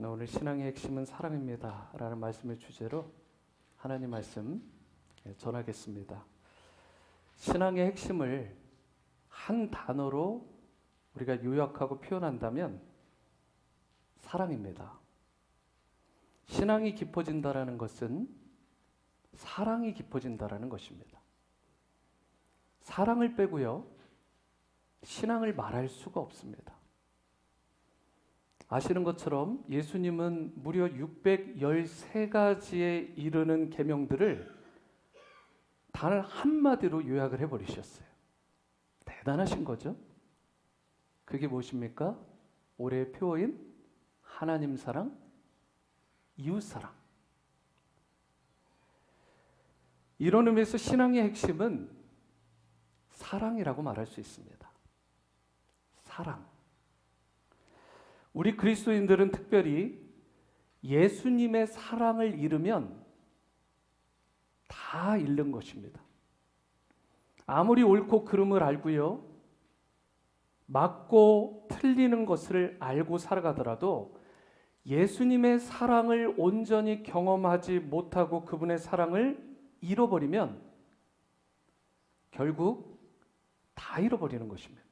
오늘 신앙의 핵심은 사랑입니다 라는 말씀의 주제로 하나님 말씀 전하겠습니다. 신앙의 핵심을 한 단어로 우리가 요약하고 표현한다면 사랑입니다. 신앙이 깊어진다라는 것은 사랑이 깊어진다라는 것입니다. 사랑을 빼고요, 신앙을 말할 수가 없습니다. 아시는 것처럼 예수님은 무려 613가지에 이르는 계명들을 단 한마디로 요약을 해버리셨어요. 대단하신 거죠? 그게 무엇입니까? 올해의 표어인 하나님 사랑, 이웃 사랑. 이런 의미에서 신앙의 핵심은 사랑이라고 말할 수 있습니다. 사랑. 우리 그리스도인들은 특별히 예수님의 사랑을 잃으면 다 잃는 것입니다. 아무리 옳고 그름을 알고요, 맞고 틀리는 것을 알고 살아가더라도 예수님의 사랑을 온전히 경험하지 못하고 그분의 사랑을 잃어버리면 결국 다 잃어버리는 것입니다.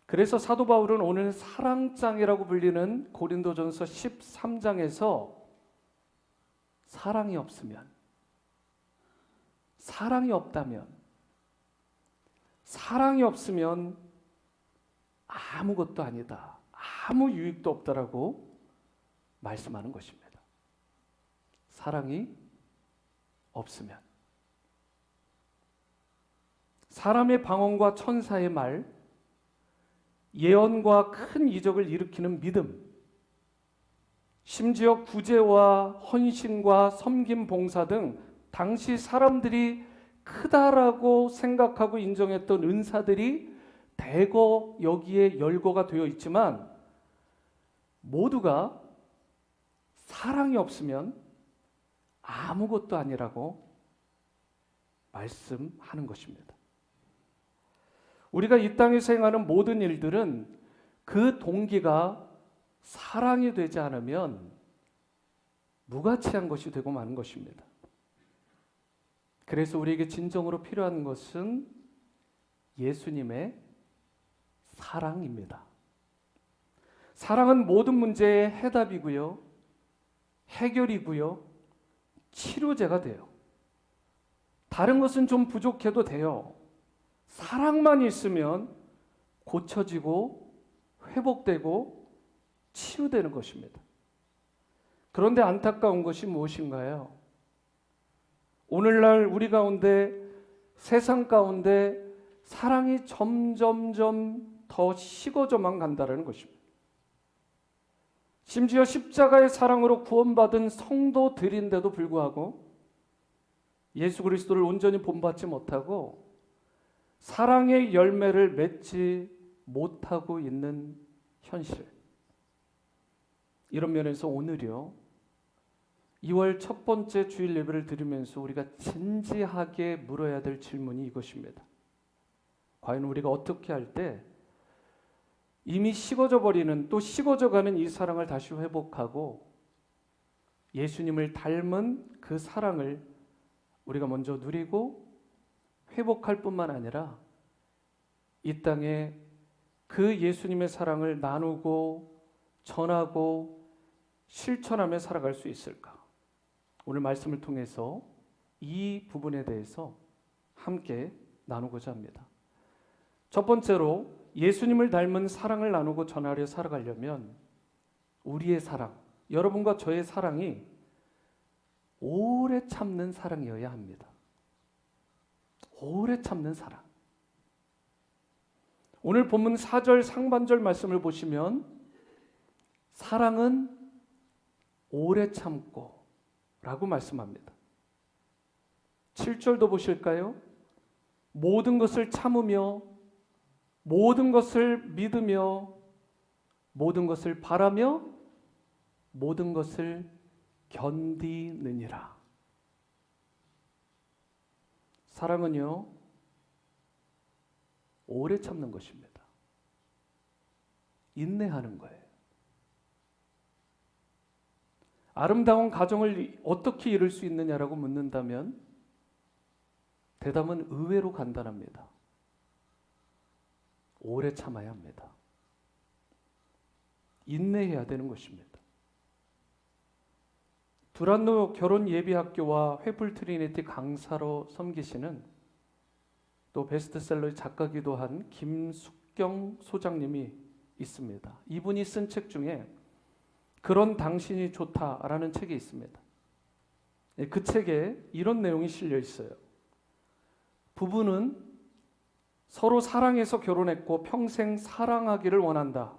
그래서 사도 바울은 오늘 사랑장이라고 불리는 고린도전서 13장에서 사랑이 없으면, 사랑이 없다면, 사랑이 없으면 아무것도 아니다, 아무 유익도 없다라고 말씀하는 것입니다. 사랑이 없으면 사람의 방언과 천사의 말, 예언과 큰 이적을 일으키는 믿음, 심지어 구제와 헌신과 섬김 봉사 등 당시 사람들이 크다라고 생각하고 인정했던 은사들이 대거 여기에 열거가 되어 있지만 모두가 사랑이 없으면 아무것도 아니라고 말씀하는 것입니다. 우리가 이 땅에서 행하는 모든 일들은 그 동기가 사랑이 되지 않으면 무가치한 것이 되고 마는 것입니다. 그래서 우리에게 진정으로 필요한 것은 예수님의 사랑입니다. 사랑은 모든 문제의 해답이고요, 해결이고요, 치료제가 돼요. 다른 것은 좀 부족해도 돼요. 사랑만 있으면 고쳐지고 회복되고 치유되는 것입니다. 그런데 안타까운 것이 무엇인가요? 오늘날 우리 가운데, 세상 가운데 사랑이 점점점 더 식어져만 간다는 것입니다. 심지어 십자가의 사랑으로 구원받은 성도들인데도 불구하고 예수 그리스도를 온전히 본받지 못하고 사랑의 열매를 맺지 못하고 있는 현실. 이런 면에서 오늘이요, 2월 첫 번째 주일 예배를 드리면서 우리가 진지하게 물어야 될 질문이 이것입니다. 과연 우리가 어떻게 할 때 이미 식어져 버리는, 또 식어져 가는 이 사랑을 다시 회복하고 예수님을 닮은 그 사랑을 우리가 먼저 누리고 회복할 뿐만 아니라 이 땅에 그 예수님의 사랑을 나누고 전하고 실천하며 살아갈 수 있을까? 오늘 말씀을 통해서 이 부분에 대해서 함께 나누고자 합니다. 첫 번째로 예수님을 닮은 사랑을 나누고 전하려 살아가려면 우리의 사랑, 여러분과 저의 사랑이 오래 참는 사랑이어야 합니다. 오래 참는 사랑. 오늘 본문 4절 상반절 말씀을 보시면 사랑은 오래 참고 라고 말씀합니다. 7절도 보실까요? 모든 것을 참으며 모든 것을 믿으며 모든 것을 바라며 모든 것을 견디느니라. 사랑은요, 오래 참는 것입니다. 인내하는 거예요. 아름다운 가정을 어떻게 이룰 수 있느냐라고 묻는다면 대답은 의외로 간단합니다. 오래 참아야 합니다. 인내해야 되는 것입니다. 두란노 결혼 예비학교와 회풀 트리니티 강사로 섬기시는 또 베스트셀러 작가기도 한 김숙경 소장님이 있습니다. 이분이 쓴 책 중에 그런 당신이 좋다라는 책이 있습니다. 그 책에 이런 내용이 실려 있어요. 부부는 서로 사랑해서 결혼했고 평생 사랑하기를 원한다.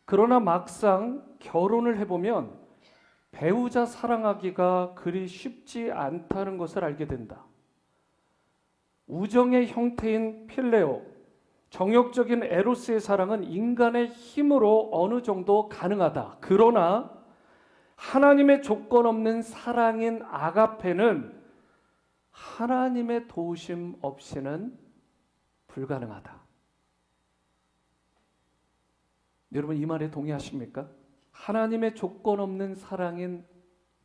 그러나 막상 결혼을 해보면 배우자 사랑하기가 그리 쉽지 않다는 것을 알게 된다. 우정의 형태인 필레오, 정욕적인 에로스의 사랑은 인간의 힘으로 어느 정도 가능하다. 그러나 하나님의 조건 없는 사랑인 아가페는 하나님의 도우심 없이는 불가능하다. 여러분 이 말에 동의하십니까? 하나님의 조건 없는 사랑인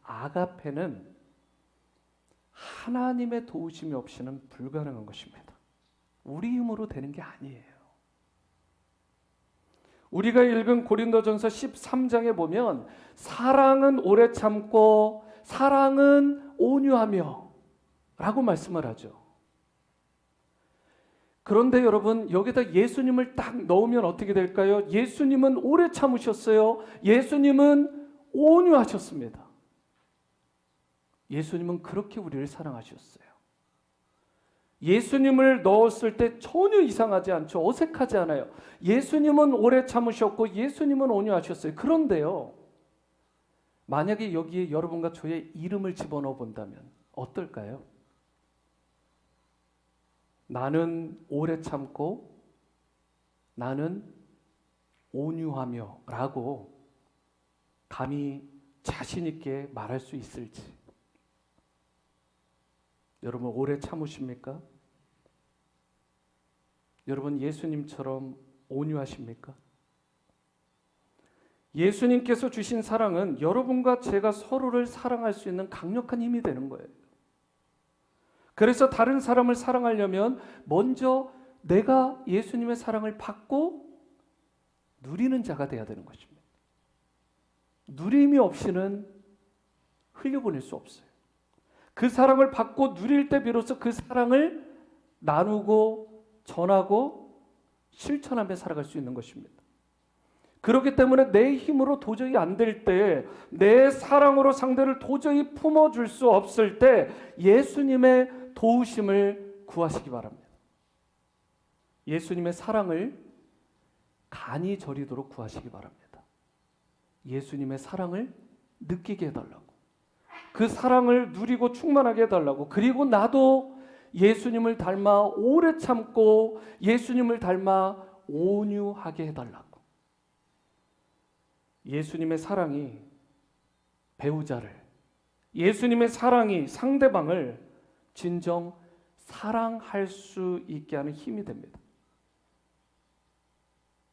아가페는 하나님의 도우심이 없이는 불가능한 것입니다. 우리 힘으로 되는 게 아니에요. 우리가 읽은 고린도전서 13장에 보면 사랑은 오래 참고 사랑은 온유하며 라고 말씀을 하죠. 그런데 여러분 여기다 예수님을 딱 넣으면 어떻게 될까요? 예수님은 오래 참으셨어요. 예수님은 온유하셨습니다. 예수님은 그렇게 우리를 사랑하셨어요. 예수님을 넣었을 때 전혀 이상하지 않죠. 어색하지 않아요. 예수님은 오래 참으셨고 예수님은 온유하셨어요. 그런데요, 만약에 여기에 여러분과 저의 이름을 집어넣어 본다면 어떨까요? 나는 오래 참고 나는 온유하며 라고 감히 자신 있게 말할 수 있을지. 여러분 오래 참으십니까? 여러분 예수님처럼 온유하십니까? 예수님께서 주신 사랑은 여러분과 제가 서로를 사랑할 수 있는 강력한 힘이 되는 거예요. 그래서 다른 사람을 사랑하려면 먼저 내가 예수님의 사랑을 받고 누리는 자가 되어야 되는 것입니다. 누림이 없이는 흘려보낼 수 없어요. 그 사랑을 받고 누릴 때 비로소 그 사랑을 나누고 전하고 실천하며 살아갈 수 있는 것입니다. 그렇기 때문에 내 힘으로 도저히 안 될 때, 내 사랑으로 상대를 도저히 품어줄 수 없을 때 예수님의 도우심을 구하시기 바랍니다. 예수님의 사랑을 간이 저리도록 구하시기 바랍니다. 예수님의 사랑을 느끼게 해달라고, 그 사랑을 누리고 충만하게 해달라고, 그리고 나도 예수님을 닮아 오래 참고 예수님을 닮아 온유하게 해달라고. 예수님의 사랑이 배우자를, 예수님의 사랑이 상대방을 진정 사랑할 수 있게 하는 힘이 됩니다.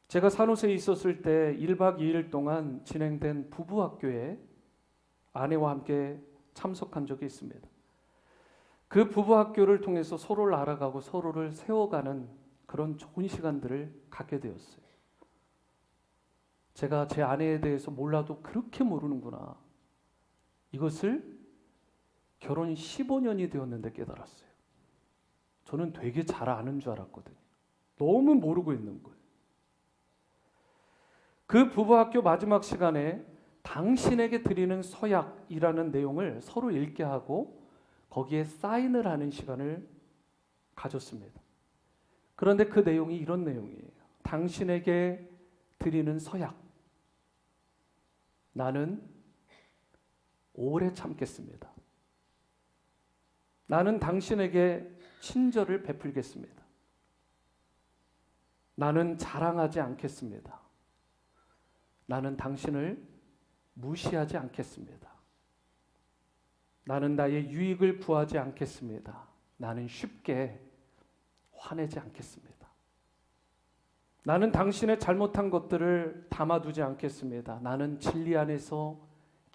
제가 산호세에 있었을 때 1박 2일 동안 진행된 부부학교에 아내와 함께 참석한 적이 있습니다. 그 부부학교를 통해서 서로를 알아가고 서로를 세워가는 그런 좋은 시간들을 갖게 되었어요. 제가 제 아내에 대해서 몰라도 그렇게 모르는구나. 이것을 결혼 15년이 되었는데 깨달았어요. 저는 되게 잘 아는 줄 알았거든요. 너무 모르고 있는 거예요. 그 부부학교 마지막 시간에 당신에게 드리는 서약이라는 내용을 서로 읽게 하고 거기에 사인을 하는 시간을 가졌습니다. 그런데 그 내용이 이런 내용이에요. 당신에게 드리는 서약. 나는 오래 참겠습니다. 나는 당신에게 친절을 베풀겠습니다. 나는 자랑하지 않겠습니다. 나는 당신을 무시하지 않겠습니다. 나는 나의 유익을 구하지 않겠습니다. 나는 쉽게 화내지 않겠습니다. 나는 당신의 잘못한 것들을 담아두지 않겠습니다. 나는 진리 안에서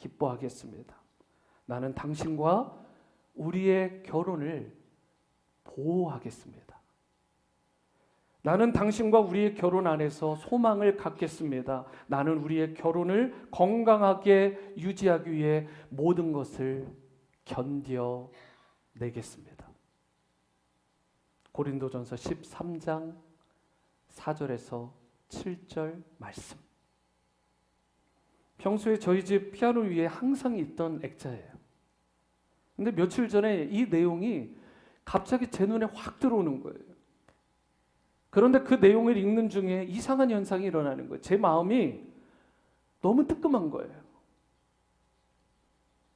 기뻐하겠습니다. 나는 당신과 우리의 결혼을 보호하겠습니다. 나는 당신과 우리의 결혼 안에서 소망을 갖겠습니다. 나는 우리의 결혼을 건강하게 유지하기 위해 모든 것을 견뎌내겠습니다. 고린도전서 13장 4절에서 7절 말씀. 평소에 저희 집 피아노 위에 항상 있던 액자예요. 근데 며칠 전에 이 내용이 갑자기 제 눈에 확 들어오는 거예요. 그런데 그 내용을 읽는 중에 이상한 현상이 일어나는 거예요. 제 마음이 너무 뜨끔한 거예요.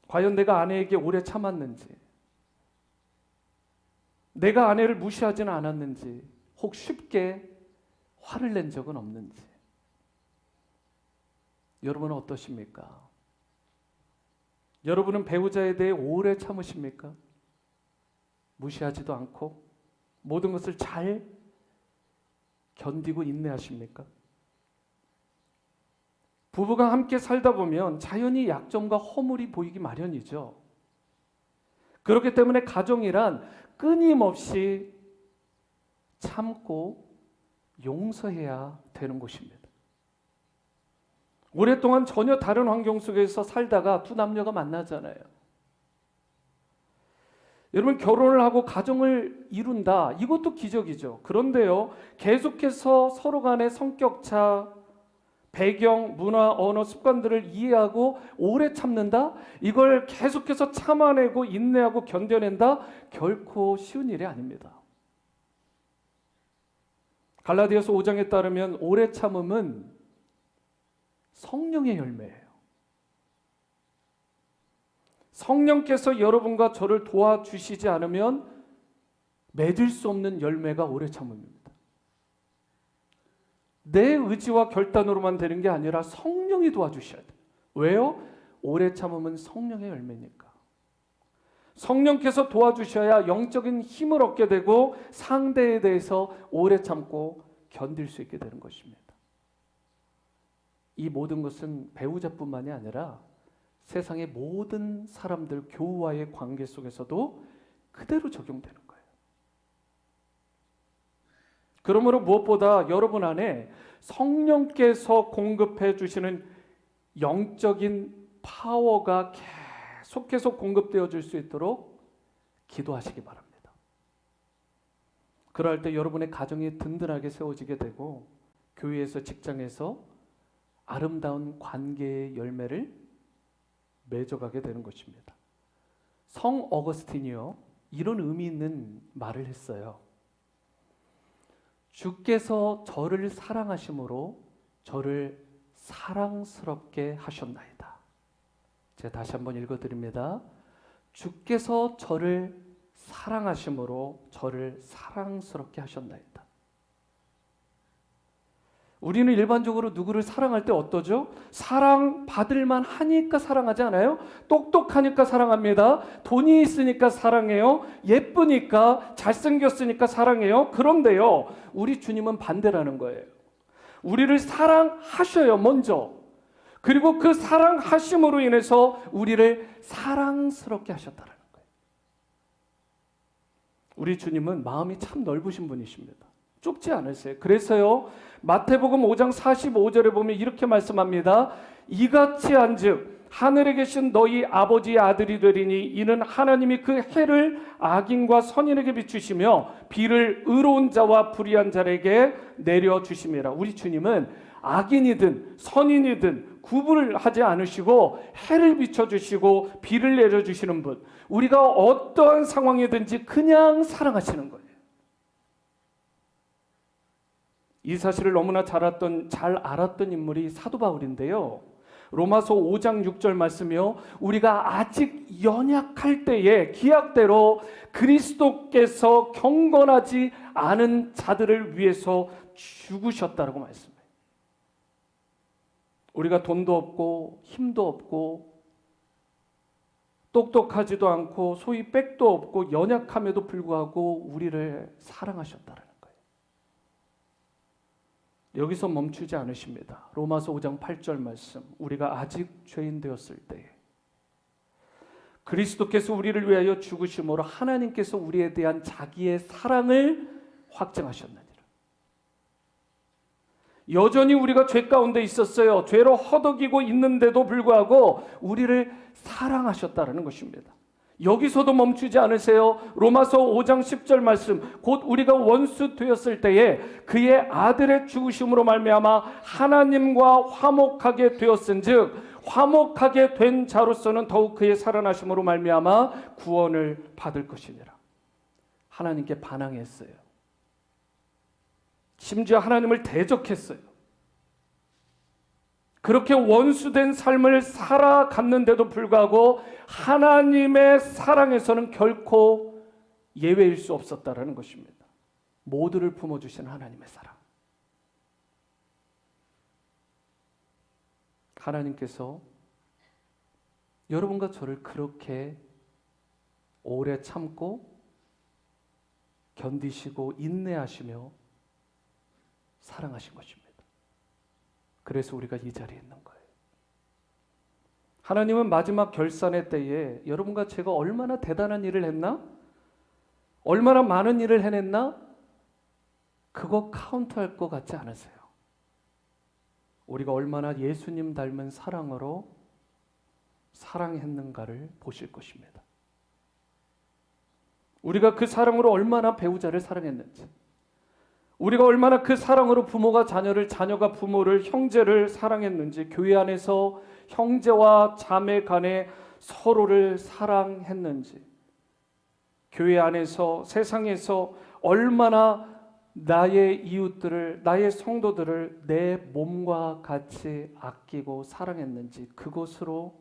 과연 내가 아내에게 오래 참았는지, 내가 아내를 무시하지는 않았는지, 혹 쉽게 화를 낸 적은 없는지. 여러분은 어떠십니까? 여러분은 배우자에 대해 오래 참으십니까? 무시하지도 않고 모든 것을 잘 견디고 인내하십니까? 부부가 함께 살다 보면 자연히 약점과 허물이 보이기 마련이죠. 그렇기 때문에 가정이란 끊임없이 참고 용서해야 되는 곳입니다. 오랫동안 전혀 다른 환경 속에서 살다가 두 남녀가 만나잖아요. 여러분, 결혼을 하고 가정을 이룬다. 이것도 기적이죠. 그런데요, 계속해서 서로 간의 성격차, 배경, 문화, 언어, 습관들을 이해하고 오래 참는다? 이걸 계속해서 참아내고 인내하고 견뎌낸다? 결코 쉬운 일이 아닙니다. 갈라디아서 5장에 따르면 오래 참음은 성령의 열매예요. 성령께서 여러분과 저를 도와주시지 않으면 맺을 수 없는 열매가 오래 참음입니다. 내 의지와 결단으로만 되는 게 아니라 성령이 도와주셔야 돼요. 왜요? 오래 참음은 성령의 열매니까. 성령께서 도와주셔야 영적인 힘을 얻게 되고 상대에 대해서 오래 참고 견딜 수 있게 되는 것입니다. 이 모든 것은 배우자뿐만이 아니라 세상의 모든 사람들, 교우와의 관계 속에서도 그대로 적용되는 거예요. 그러므로 무엇보다 여러분 안에 성령께서 공급해 주시는 영적인 파워가 계속해서 공급되어질 수 있도록 기도하시기 바랍니다. 그럴 때 여러분의 가정이 든든하게 세워지게 되고 교회에서, 직장에서 아름다운 관계의 열매를 맺어가게 되는 것입니다. 성 어거스틴이요, 이런 의미 있는 말을 했어요. 주께서 저를 사랑하심으로 저를 사랑스럽게 하셨나이다. 제가 다시 한번 읽어드립니다. 주께서 저를 사랑하심으로 저를 사랑스럽게 하셨나이다. 우리는 일반적으로 누구를 사랑할 때 어떠죠? 사랑받을만 하니까 사랑하지 않아요? 똑똑하니까 사랑합니다. 돈이 있으니까 사랑해요. 예쁘니까, 잘생겼으니까 사랑해요. 그런데요, 우리 주님은 반대라는 거예요. 우리를 사랑하셔요, 먼저. 그리고 그 사랑하심으로 인해서 우리를 사랑스럽게 하셨다는 거예요. 우리 주님은 마음이 참 넓으신 분이십니다. 좁지 않으세요. 그래서요, 마태복음 5장 45절에 보면 이렇게 말씀합니다. 이같이 한즉 하늘에 계신 너희 아버지의 아들이 되리니 이는 하나님이 그 해를 악인과 선인에게 비추시며 비를 의로운 자와 불의한 자에게 내려주심이라. 우리 주님은 악인이든 선인이든 구분을 하지 않으시고 해를 비춰주시고 비를 내려주시는 분, 우리가 어떠한 상황이든지 그냥 사랑하시는 거예요. 이 사실을 너무나 잘 알았던 인물이 사도 바울인데요. 로마서 5장 6절 말씀이요, 우리가 아직 연약할 때에 기약대로 그리스도께서 경건하지 않은 자들을 위해서 죽으셨다라고 말씀해요. 우리가 돈도 없고 힘도 없고 똑똑하지도 않고 소위 백도 없고 연약함에도 불구하고 우리를 사랑하셨다는 거예요. 여기서 멈추지 않으십니다. 로마서 5장 8절 말씀, 우리가 아직 죄인 되었을 때에 그리스도께서 우리를 위하여 죽으심으로 하나님께서 우리에 대한 자기의 사랑을 확증하셨느니라. 여전히 우리가 죄 가운데 있었어요. 죄로 허덕이고 있는데도 불구하고 우리를 사랑하셨다는 것입니다. 여기서도 멈추지 않으세요. 로마서 5장 10절 말씀, 곧 우리가 원수 되었을 때에 그의 아들의 죽으심으로 말미암아 하나님과 화목하게 되었은즉 화목하게 된 자로서는 더욱 그의 살아나심으로 말미암아 구원을 받을 것이니라. 하나님께 반항했어요. 심지어 하나님을 대적했어요. 그렇게 원수된 삶을 살아갔는데도 불구하고 하나님의 사랑에서는 결코 예외일 수 없었다라는 것입니다. 모두를 품어주신 하나님의 사랑. 하나님께서 여러분과 저를 그렇게 오래 참고 견디시고 인내하시며 사랑하신 것입니다. 그래서 우리가 이 자리에 있는 거예요. 하나님은 마지막 결산의 때에 여러분과 제가 얼마나 대단한 일을 했나? 얼마나 많은 일을 해냈나? 그거 카운트할 것 같지 않으세요? 우리가 얼마나 예수님 닮은 사랑으로 사랑했는가를 보실 것입니다. 우리가 그 사랑으로 얼마나 배우자를 사랑했는지, 우리가 얼마나 그 사랑으로 부모가 자녀를, 자녀가 부모를, 형제를 사랑했는지, 교회 안에서 형제와 자매 간에 서로를 사랑했는지, 교회 안에서 세상에서 얼마나 나의 이웃들을, 나의 성도들을 내 몸과 같이 아끼고 사랑했는지 그것으로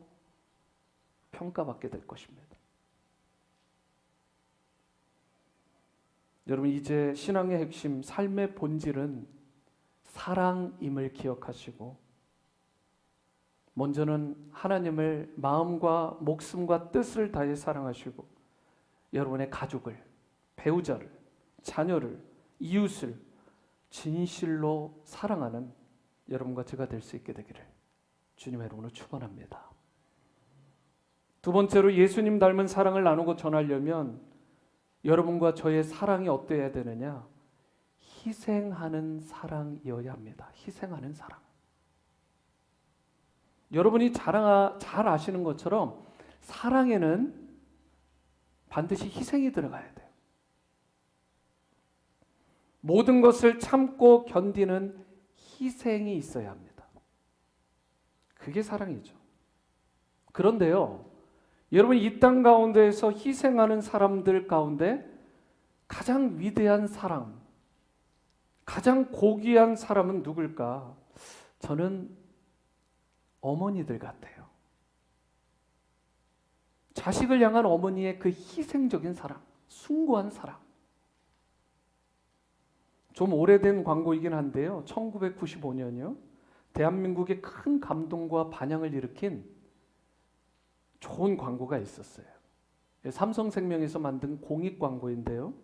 평가받게 될 것입니다. 여러분, 이제 신앙의 핵심, 삶의 본질은 사랑임을 기억하시고 먼저는 하나님을 마음과 목숨과 뜻을 다해 사랑하시고 여러분의 가족을, 배우자를, 자녀를, 이웃을 진실로 사랑하는 여러분과 제가 될 수 있게 되기를 주님 여러분을 축원합니다. 두 번째로 예수님 닮은 사랑을 나누고 전하려면 여러분과 저의 사랑이 어때야 되느냐? 희생하는 사랑이어야 합니다. 희생하는 사랑. 여러분이 잘 아시는 것처럼 사랑에는 반드시 희생이 들어가야 돼요. 모든 것을 참고 견디는 희생이 있어야 합니다. 그게 사랑이죠. 그런데요, 여러분, 이 땅 가운데에서 희생하는 사람들 가운데 가장 위대한 사람, 가장 고귀한 사람은 누굴까? 저는 어머니들 같아요. 자식을 향한 어머니의 그 희생적인 사랑, 숭고한 사랑. 좀 오래된 광고이긴 한데요. 1995년이요. 대한민국에 큰 감동과 반향을 일으킨 좋은 광고가 있었어요. 삼성생명에서 만든 공익 광고인데요.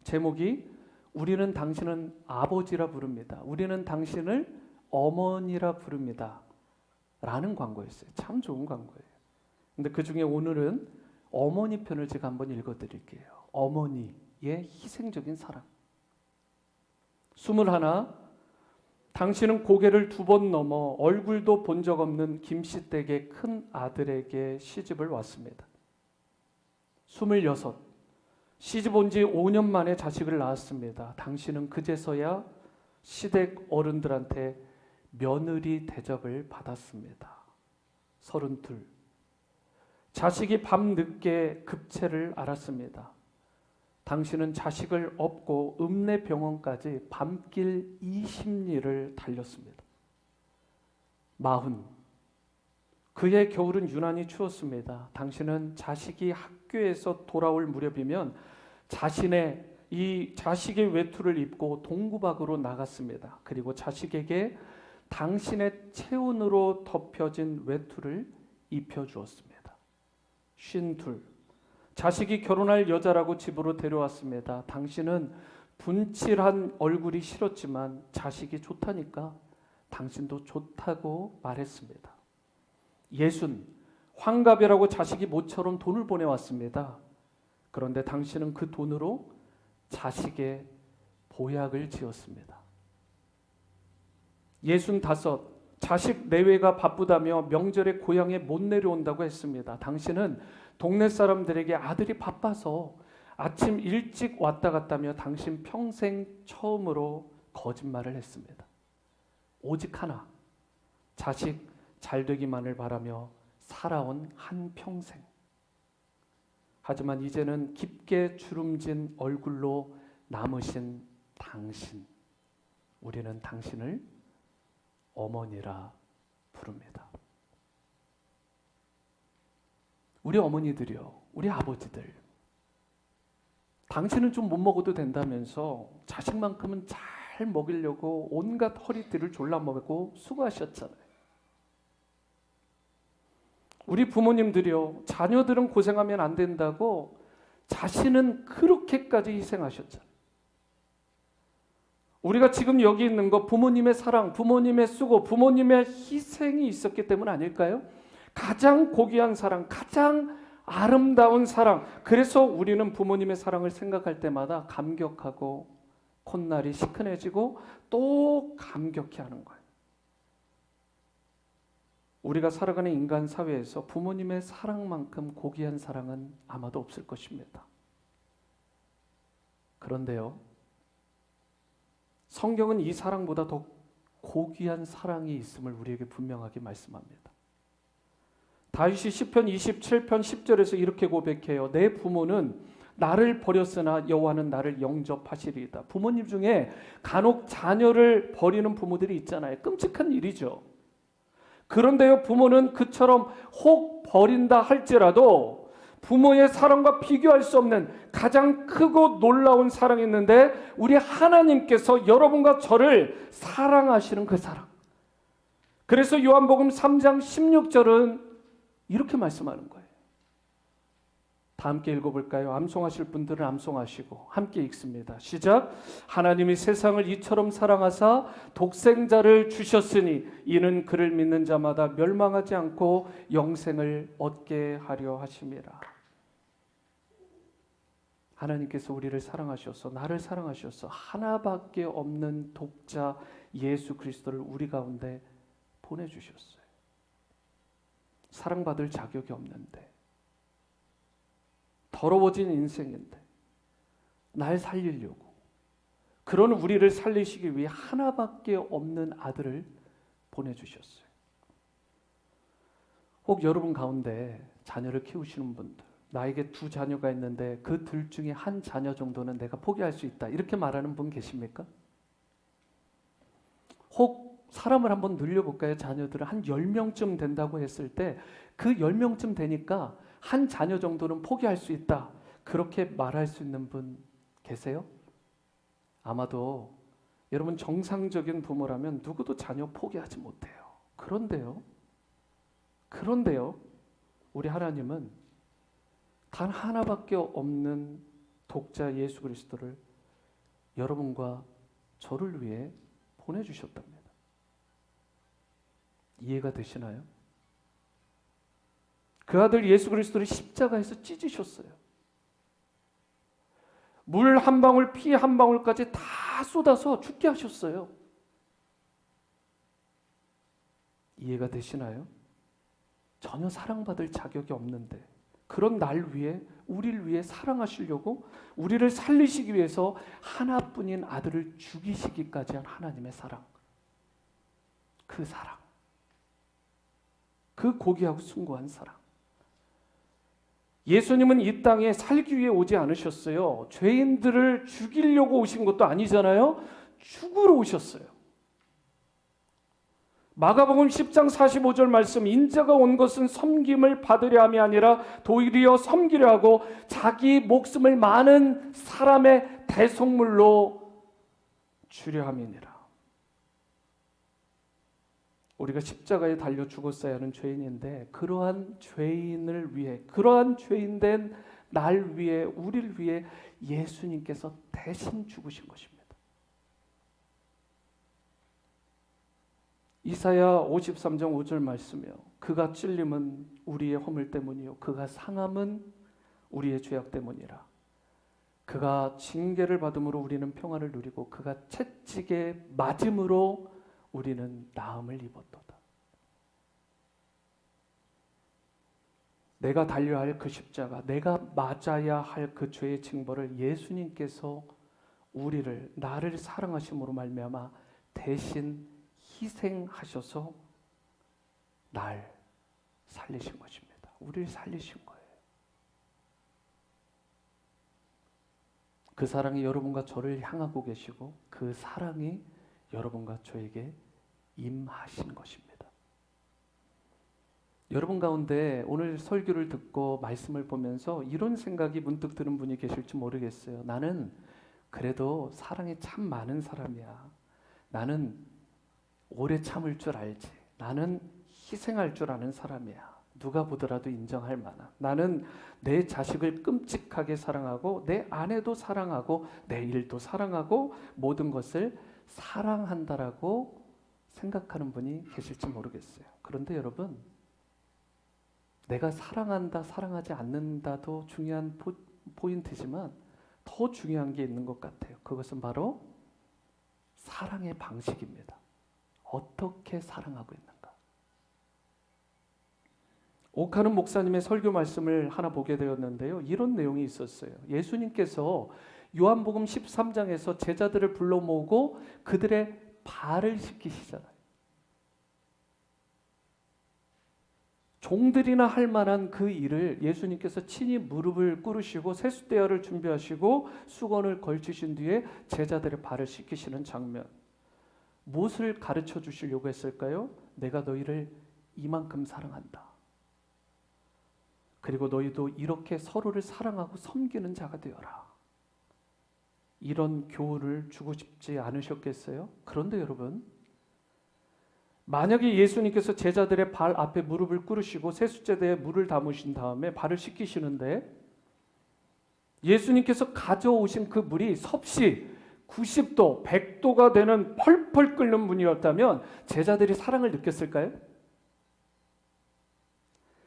제목이 우리는 당신은 아버지라 부릅니다. 우리는 당신을 어머니라 부릅니다. 라는 광고였어요. 참 좋은 광고예요. 근데 그 중에 오늘은 어머니 편을 제가 한번 읽어드릴게요. 어머니의 희생적인 사랑. 21. 당신은 고개를 2번 넘어 얼굴도 본 적 없는 김씨 댁의 큰 아들에게 시집을 왔습니다. 26. 시집 온 지 5년 만에 자식을 낳았습니다. 당신은 그제서야 시댁 어른들한테 며느리 대접을 받았습니다. 32. 자식이 밤늦게 급체를 앓았습니다. 당신은 자식을 업고 읍내병원까지 밤길 20리를 달렸습니다. 40. 그의 겨울은 유난히 추웠습니다. 당신은 자식이 학교에서 돌아올 무렵이면 자식의 외투를 입고 동구박으로 나갔습니다. 그리고 자식에게 당신의 체온으로 덮여진 외투를 입혀주었습니다. 52. 자식이 결혼할 여자라고 집으로 데려왔습니다. 당신은 분칠한 얼굴이 싫었지만 자식이 좋다니까 당신도 좋다고 말했습니다. 60. 환갑이라고 자식이 모처럼 돈을 보내왔습니다. 그런데 당신은 그 돈으로 자식의 보약을 지었습니다. 65, 자식 내외가 바쁘다며 명절에 고향에 못 내려온다고 했습니다. 당신은 동네 사람들에게 아들이 바빠서 아침 일찍 왔다 갔다며 당신 평생 처음으로 거짓말을 했습니다. 오직 하나, 자식 잘 되기만을 바라며 살아온 한 평생. 하지만 이제는 깊게 주름진 얼굴로 남으신 당신, 우리는 당신을 어머니라 부릅니다. 우리 어머니들이요, 우리 아버지들, 당신은 좀 못 먹어도 된다면서 자식만큼은 잘 먹이려고 온갖 허리띠를 졸라매고 수고하셨잖아요. 우리 부모님들이요, 자녀들은 고생하면 안 된다고 자신은 그렇게까지 희생하셨잖아요. 우리가 지금 여기 있는 거 부모님의 사랑, 부모님의 수고, 부모님의 희생이 있었기 때문 아닐까요? 가장 고귀한 사랑, 가장 아름다운 사랑. 그래서 우리는 부모님의 사랑을 생각할 때마다 감격하고 콧날이 시큰해지고 또 감격해하는 거예요. 우리가 살아가는 인간 사회에서 부모님의 사랑만큼 고귀한 사랑은 아마도 없을 것입니다. 그런데요, 성경은 이 사랑보다 더 고귀한 사랑이 있음을 우리에게 분명하게 말씀합니다. 다윗이 시편 27편 10절에서 이렇게 고백해요. 내 부모는 나를 버렸으나 여호와는 나를 영접하시리이다. 부모님 중에 간혹 자녀를 버리는 부모들이 있잖아요. 끔찍한 일이죠. 그런데요, 부모는 그처럼 혹 버린다 할지라도 부모의 사랑과 비교할 수 없는 가장 크고 놀라운 사랑이 있는데, 우리 하나님께서 여러분과 저를 사랑하시는 그 사랑. 그래서 요한복음 3장 16절은 이렇게 말씀하는 거예요. 다 함께 읽어볼까요? 암송하실 분들은 암송하시고 함께 읽습니다. 시작. 하나님이 세상을 이처럼 사랑하사 독생자를 주셨으니 이는 그를 믿는 자마다 멸망하지 않고 영생을 얻게 하려 하심이라. 하나님께서 우리를 사랑하셔서, 나를 사랑하셔서 하나밖에 없는 독자 예수 그리스도를 우리 가운데 보내주셨어요. 사랑받을 자격이 없는데, 더러워진 인생인데 날 살리려고, 그런 우리를 살리시기 위해 하나밖에 없는 아들을 보내주셨어요. 혹 여러분 가운데 자녀를 키우시는 분들, 나에게 2 자녀가 있는데 그 둘 중에 한 자녀 정도는 내가 포기할 수 있다, 이렇게 말하는 분 계십니까? 혹 사람을 한번 늘려볼까요? 자녀들은 한 10명쯤 된다고 했을 때 그 10명쯤 되니까 한 자녀 정도는 포기할 수 있다, 그렇게 말할 수 있는 분 계세요? 아마도 여러분 정상적인 부모라면 누구도 자녀 포기하지 못해요. 그런데요, 우리 하나님은 단 하나밖에 없는 독자 예수 그리스도를 여러분과 저를 위해 보내주셨답니다. 이해가 되시나요? 그 아들 예수 그리스도를 십자가에서 찢으셨어요. 물 한 방울, 피 한 방울까지 다 쏟아서 죽게 하셨어요. 이해가 되시나요? 전혀 사랑받을 자격이 없는데 그런 날 위해, 우리를 위해 사랑하시려고, 우리를 살리시기 위해서 하나뿐인 아들을 죽이시기까지 한 하나님의 사랑, 그 사랑, 그 고귀하고 숭고한 사랑. 예수님은 이 땅에 살기 위해 오지 않으셨어요. 죄인들을 죽이려고 오신 것도 아니잖아요. 죽으러 오셨어요. 마가복음 10장 45절 말씀, 인자가 온 것은 섬김을 받으려 함이 아니라 도리어 섬기려 하고 자기 목숨을 많은 사람의 대속물로 주려 함이니라. 우리가 십자가에 달려 죽었어야 하는 죄인인데, 그러한 죄인을 위해, 그러한 죄인된 날 위해, 우리를 위해 예수님께서 대신 죽으신 것입니다. 이사야 53장 5절 말씀이요. 그가 찔림은 우리의 허물 때문이요 그가 상함은 우리의 죄악 때문이라. 그가 징계를 받음으로 우리는 평안을 누리고 그가 채찍에 맞음으로 우리는 나음을 입었도다. 내가 달려야 할 그 십자가, 내가 맞아야 할 그 죄의 징벌을 예수님께서 우리를, 나를 사랑하심으로 말미암아 대신 희생하셔서 날 살리신 것입니다. 우리를 살리신 거예요. 그 사랑이 여러분과 저를 향하고 계시고 그 사랑이 여러분과 저에게 임하신 것입니다. 여러분 가운데 오늘 설교를 듣고 말씀을 보면서 이런 생각이 문득 드는 분이 계실지 모르겠어요. 나는 그래도 사랑이 참 많은 사람이야. 나는 오래 참을 줄 알지. 나는 희생할 줄 아는 사람이야. 누가 보더라도 인정할 만한. 나는 내 자식을 끔찍하게 사랑하고 내 아내도 사랑하고 내 일도 사랑하고 모든 것을 사랑한다라고 생각하는 분이 계실지 모르겠어요. 그런데 여러분, 내가 사랑한다, 사랑하지 않는다도 중요한 포인트지만 더 중요한 게 있는 것 같아요. 그것은 바로 사랑의 방식입니다. 어떻게 사랑하고 있는가. 오카는 목사님의 설교 말씀을 하나 보게 되었는데요. 이런 내용이 있었어요. 예수님께서 요한복음 13장에서 제자들을 불러 모으고 그들의 발을 씻기시잖아요. 종들이나 할 만한 그 일을 예수님께서 친히 무릎을 꿇으시고 세숫대야를 준비하시고 수건을 걸치신 뒤에 제자들의 발을 씻기시는 장면. 무엇을 가르쳐 주시려고 했을까요? 내가 너희를 이만큼 사랑한다. 그리고 너희도 이렇게 서로를 사랑하고 섬기는 자가 되어라. 이런 교훈을 주고 싶지 않으셨겠어요? 그런데 여러분, 만약에 예수님께서 제자들의 발 앞에 무릎을 꿇으시고 세숫제대에 물을 담으신 다음에 발을 씻기시는데 예수님께서 가져오신 그 물이 섭씨 90도, 100도가 되는 펄펄 끓는 물이었다면 제자들이 사랑을 느꼈을까요?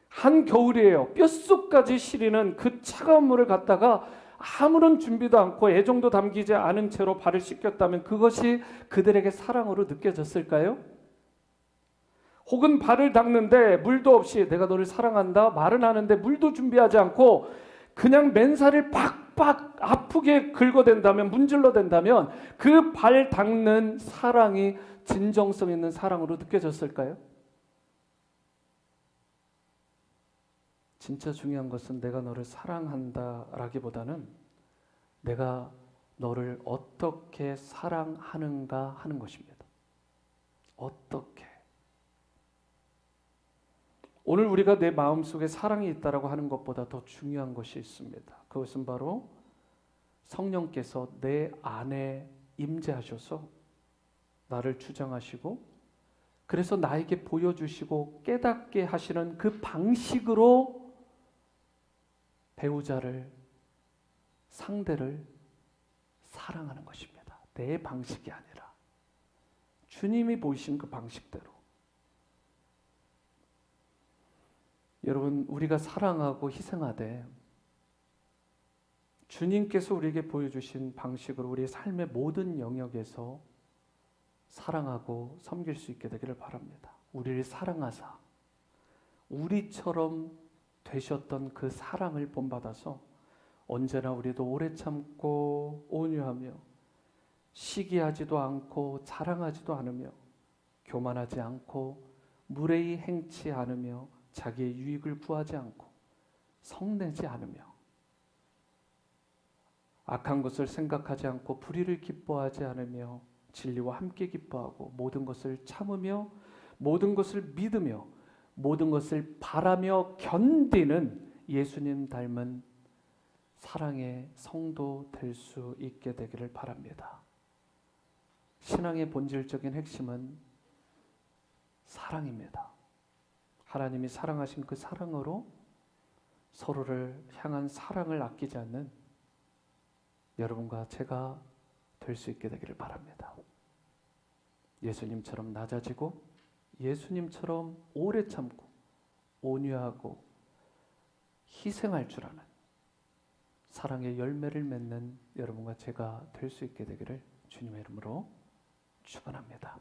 한겨울이에요. 뼛속까지 시리는 그 차가운 물을 갖다가 아무런 준비도 않고 애정도 담기지 않은 채로 발을 씻겼다면 그것이 그들에게 사랑으로 느껴졌을까요? 혹은 발을 닦는데 물도 없이 내가 너를 사랑한다 말은 하는데 물도 준비하지 않고 그냥 맨살을 팍팍 아프게 긁어댄다면, 문질러댄다면 그 발 닦는 사랑이 진정성 있는 사랑으로 느껴졌을까요? 진짜 중요한 것은 내가 너를 사랑한다라기보다는 내가 너를 어떻게 사랑하는가 하는 것입니다. 어떻게. 오늘 우리가 내 마음속에 사랑이 있다라고 하는 것보다 더 중요한 것이 있습니다. 그것은 바로 성령께서 내 안에 임재하셔서 나를 주장하시고 그래서 나에게 보여주시고 깨닫게 하시는 그 방식으로 배우자를, 상대를 사랑하는 것입니다. 내 방식이 아니라 주님이 보이신 그 방식대로. 여러분, 우리가 사랑하고 희생하되 주님께서 우리에게 보여주신 방식으로 우리의 삶의 모든 영역에서 사랑하고 섬길 수 있게 되기를 바랍니다. 우리를 사랑하사 우리처럼 되셨던 그 사랑을 본받아서 언제나 우리도 오래 참고 온유하며 시기하지도 않고 자랑하지도 않으며 교만하지 않고 무례히 행치 않으며 자기의 유익을 구하지 않고 성내지 않으며 악한 것을 생각하지 않고 불의를 기뻐하지 않으며 진리와 함께 기뻐하고 모든 것을 참으며 모든 것을 믿으며 모든 것을 바라며 견디는 예수님 닮은 사랑의 성도 될 수 있게 되기를 바랍니다. 신앙의 본질적인 핵심은 사랑입니다. 하나님이 사랑하신 그 사랑으로 서로를 향한 사랑을 아끼지 않는 여러분과 제가 될 수 있게 되기를 바랍니다. 예수님처럼 낮아지고 예수님처럼 오래 참고 온유하고 희생할 줄 아는 사랑의 열매를 맺는 여러분과 제가 될 수 있게 되기를 주님의 이름으로 축원합니다.